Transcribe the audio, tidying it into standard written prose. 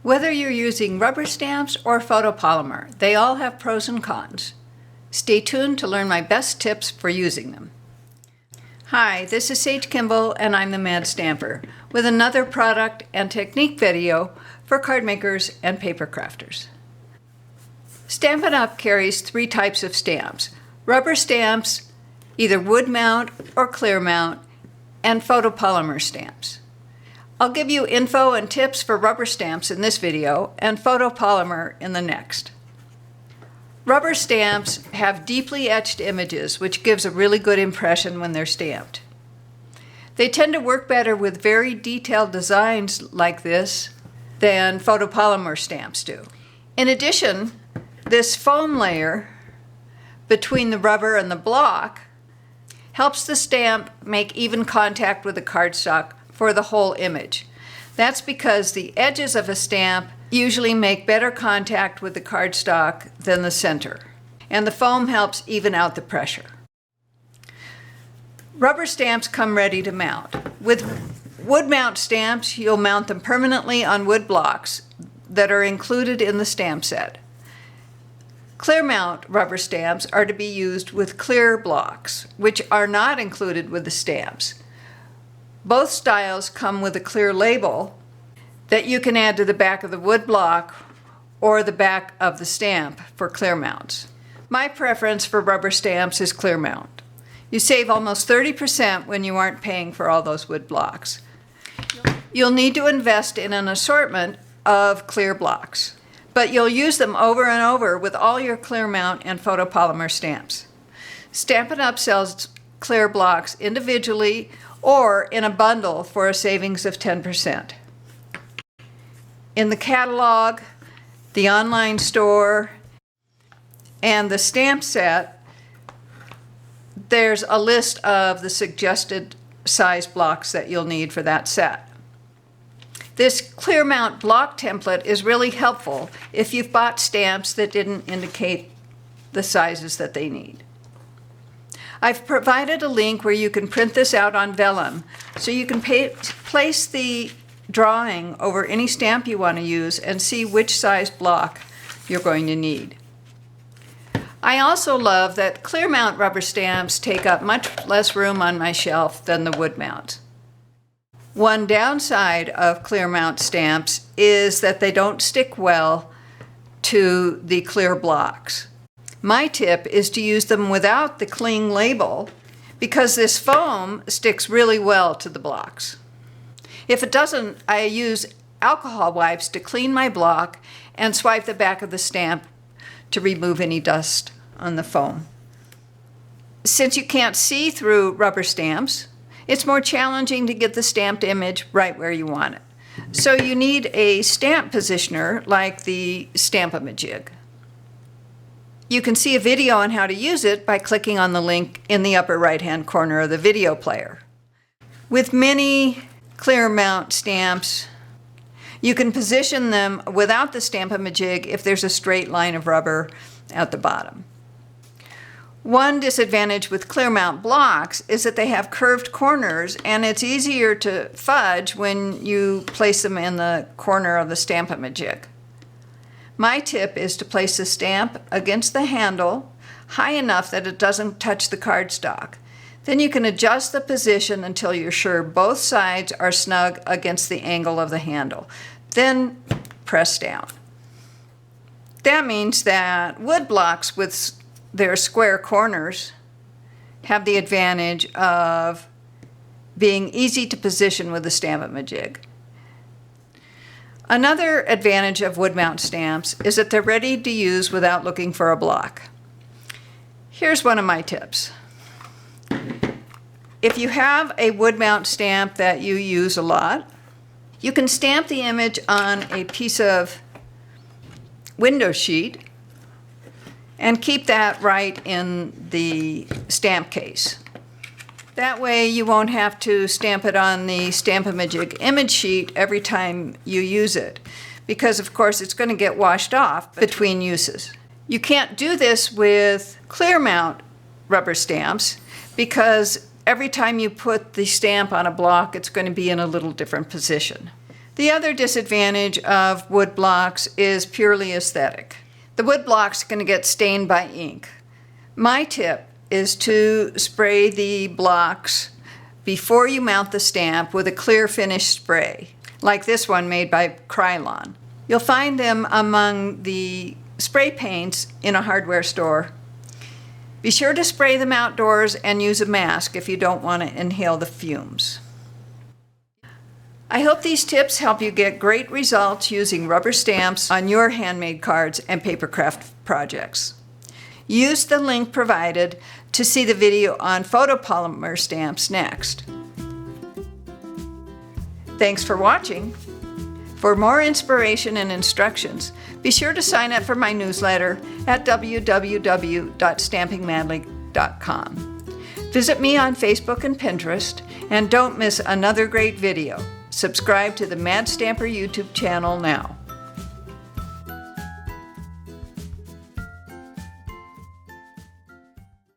Whether you're using rubber stamps or photopolymer, they all have pros and cons. Stay tuned to learn my best tips for using them. Hi, this is Sage Kimball and I'm the Mad Stamper with another product and technique video for card makers and paper crafters. Stampin' Up! Carries three types of stamps: rubber stamps, either wood mount or clear mount, and photopolymer stamps. I'll give you info and tips for rubber stamps in this video and photopolymer in the next. Rubber stamps have deeply etched images, which gives a really good impression when they're stamped. They tend to work better with very detailed designs like this than photopolymer stamps do. In addition, this foam layer between the rubber and the block helps the stamp make even contact with the cardstock for the whole image. That's because the edges of a stamp usually make better contact with the cardstock than the center, and the foam helps even out the pressure. Rubber stamps come ready to mount. With wood mount stamps, you'll mount them permanently on wood blocks that are included in the stamp set. Clear mount rubber stamps are to be used with clear blocks, which are not included with the stamps. Both styles come with a clear label that you can add to the back of the wood block or the back of the stamp for clear mounts. My preference for rubber stamps is clear mount. You save almost 30% when you aren't paying for all those wood blocks. You'll need to invest in an assortment of clear blocks, but you'll use them over and over with all your clear mount and photopolymer stamps. Stampin' Up! Sells clear blocks individually or in a bundle for a savings of 10%. In the catalog, the online store, and the stamp set, there's a list of the suggested size blocks that you'll need for that set. This clear mount block template is really helpful if you've bought stamps that didn't indicate the sizes that they need. I've provided a link where you can print this out on vellum, so you can place the drawing over any stamp you want to use and see which size block you're going to need. I also love that clear mount rubber stamps take up much less room on my shelf than the wood mount. One downside of clear mount stamps is that they don't stick well to the clear blocks. My tip is to use them without the cling label because this foam sticks really well to the blocks. If it doesn't, I use alcohol wipes to clean my block and swipe the back of the stamp to remove any dust on the foam. Since you can't see through rubber stamps, it's more challenging to get the stamped image right where you want it. So you need a stamp positioner like the Stamp-A-Majig. You can see a video on how to use it by clicking on the link in the upper right-hand corner of the video player. With many clear mount stamps, you can position them without the Stamp-A-Majig if there's a straight line of rubber at the bottom. One disadvantage with clear mount blocks is that they have curved corners and it's easier to fudge when you place them in the corner of the Stamp-A-Majig. My tip is to place the stamp against the handle high enough that it doesn't touch the cardstock. Then you can adjust the position until you're sure both sides are snug against the angle of the handle. Then press down. That means that wood blocks with their square corners have the advantage of being easy to position with the Stamp-A-Majig. Another advantage of wood mount stamps is that they're ready to use without looking for a block. Here's one of my tips. If you have a wood mount stamp that you use a lot, you can stamp the image on a piece of window sheet and keep that right in the stamp case. That way you won't have to stamp it on the Stamp-A-Majig image sheet every time you use it, because of course it's going to get washed off between uses. You can't do this with clear mount rubber stamps because every time you put the stamp on a block, it's going to be in a little different position. The other disadvantage of wood blocks is purely aesthetic. The wood block's going to get stained by ink. My tip is to spray the blocks before you mount the stamp with a clear finish spray, like this one made by Krylon. You'll find them among the spray paints in a hardware store. Be sure to spray them outdoors and use a mask if you don't want to inhale the fumes. I hope these tips help you get great results using rubber stamps on your handmade cards and papercraft projects. Use the link provided to see the video on photopolymer stamps next. Thanks for watching. For more inspiration and instructions, be sure to sign up for my newsletter at www.stampingmadly.com. Visit me on Facebook and Pinterest, and don't miss another great video. Subscribe to the Mad Stamper YouTube channel now.